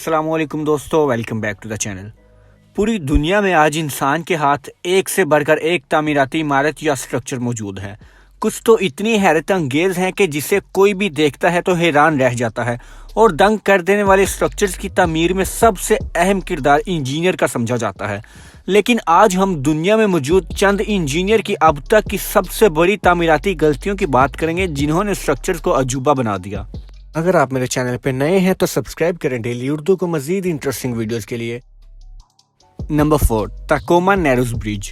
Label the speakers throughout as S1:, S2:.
S1: अस्सलाम वालेकुम दोस्तों, welcome back to the channel. पूरी दुनिया में आज इंसान के हाथ एक से बढ़कर एक तामीराती इमारत या स्ट्रक्चर मौजूद है। कुछ तो इतनी हैरत अंगेज हैं कि जिसे कोई भी देखता है तो हैरान रह जाता है, और दंग कर देने वाले स्ट्रक्चर्स की तामीर में सबसे अहम किरदार इंजीनियर का समझा जाता है। लेकिन आज हम दुनिया में मौजूद चंद इंजीनियर की अब तक की सबसे बड़ी तामीराती गलतियों की बात करेंगे जिन्होंने स्ट्रक्चर्स को अजूबा बना दिया। अगर आप मेरे चैनल पर नए हैं तो सब्सक्राइब करें डेली उर्दू को मजीद इंटरेस्टिंग वीडियोस के लिए। Number 4, तकोमा narrows bridge.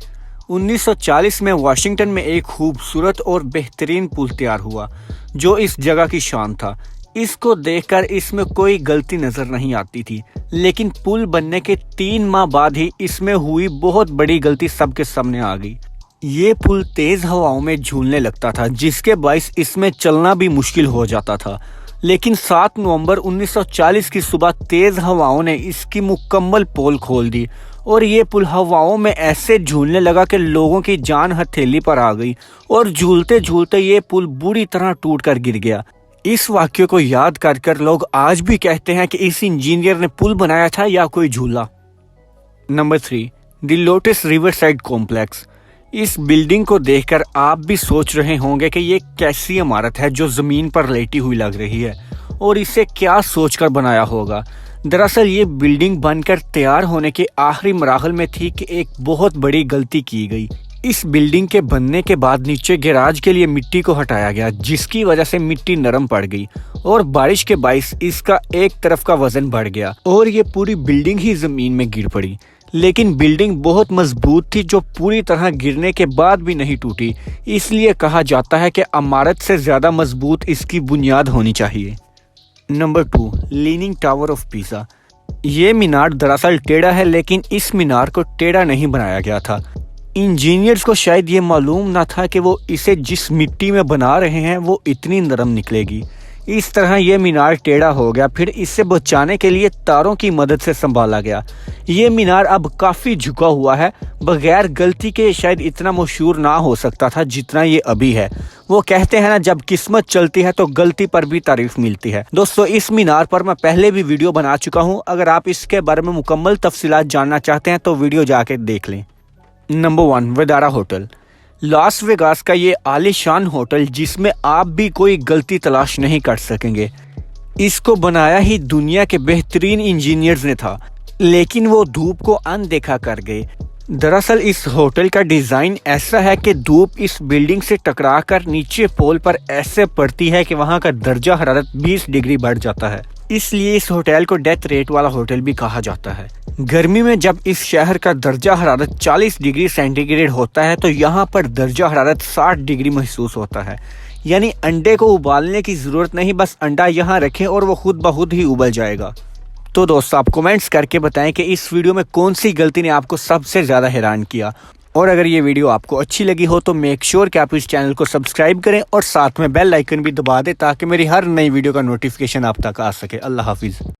S1: 1940 में वाशिंगटन में एक खूबसूरत और बेहतरीन पुल तैयार हुआ जो इस जगह की शान था। इसको देखकर इसमें कोई गलती नजर नहीं आती थी, लेकिन पुल बनने के 3 माह बाद ही इसमें हुई बहुत बड़ी गलती सबके सामने आ गई। ये पुल तेज हवाओं में झूलने लगता था, जिसके बायस इसमें चलना भी मुश्किल हो जाता था। लेकिन 7 नवंबर 1940 की सुबह तेज हवाओं ने इसकी मुकम्मल पोल खोल दी और ये पुल हवाओं में ऐसे झूलने लगा कि लोगों की जान हथेली पर आ गई, और झूलते झूलते ये पुल बुरी तरह टूट कर गिर गया। इस वाक्य को याद कर लोग आज भी कहते हैं कि इस इंजीनियर ने पुल बनाया था या कोई झूला। Number 3, the lotus river side complex. इस बिल्डिंग को देखकर आप भी सोच रहे होंगे कि ये कैसी इमारत है जो जमीन पर लेटी हुई लग रही है, और इसे क्या सोचकर बनाया होगा। दरअसल ये बिल्डिंग बनकर तैयार होने के आखिरी मराहल में थी कि एक बहुत बड़ी गलती की गई। इस बिल्डिंग के बनने के बाद नीचे गैराज के लिए मिट्टी को हटाया गया, जिसकी वजह से मिट्टी नरम पड़ गई और बारिश के बायस इसका एक तरफ का वजन बढ़ गया और ये पूरी बिल्डिंग ही जमीन में गिर पड़ी। लेकिन बिल्डिंग बहुत मजबूत थी जो पूरी तरह गिरने के बाद भी नहीं टूटी। इसलिए कहा जाता है कि इमारत से ज्यादा मजबूत इसकी बुनियाद होनी चाहिए। Number 2, leaning tower of Pisa. ये मीनार दरअसल टेढ़ा है, लेकिन इस मीनार को टेढ़ा नहीं बनाया गया था। इंजीनियर्स को शायद ये मालूम ना था कि वो इसे जिस मिट्टी में बना रहे हैं वो इतनी नरम निकलेगी। इस तरह ये मीनार टेढ़ा हो गया। फिर इसे बचाने के लिए तारों की मदद से संभाला गया। ये मीनार अब काफ़ी झुका हुआ है। बगैर गलती के शायद इतना मशहूर ना हो सकता था जितना ये अभी है। वो कहते हैं ना, जब किस्मत चलती है तो गलती पर भी तारीफ मिलती है। दोस्तों, इस मीनार पर मैं पहले भी वीडियो बना चुका हूँ। अगर आप इसके बारे में मुकम्मल तफसीलात जानना चाहते हैं तो वीडियो जाके देख लें। Number 1, Vdara hotel. Las Vegas का ये आलीशान होटल जिसमें आप भी कोई गलती तलाश नहीं कर सकेंगे। इसको बनाया ही दुनिया के बेहतरीन इंजीनियर्स ने था, लेकिन वो धूप को अनदेखा कर गए। दरअसल इस होटल का डिज़ाइन ऐसा है कि धूप इस बिल्डिंग से टकराकर नीचे पोल पर ऐसे पड़ती है कि वहाँ का दर्जा हरारत 20 डिग्री बढ़ जाता है। इसलिए इस होटल को डेथ रेट वाला होटल भी कहा जाता है। गर्मी में जब इस शहर का दर्जा हरारत 40 डिग्री सेंटीग्रेड होता है तो यहाँ पर दर्जा हरारत 60 डिग्री महसूस होता है। यानी अंडे को उबालने की ज़रूरत नहीं, बस अंडा यहाँ रखें और वो खुद ब खुद ही उबल जाएगा। तो दोस्तों, आप कमेंट्स करके बताएं कि इस वीडियो में कौन सी गलती ने आपको सबसे ज़्यादा हैरान किया। और अगर ये वीडियो आपको अच्छी लगी हो तो मेक श्योर कि आप इस चैनल को सब्सक्राइब करें और साथ में बेल आइकन भी दबा दें ताकि मेरी हर नई वीडियो का नोटिफिकेशन आप तक आ सके। अल्लाह हाफिज़।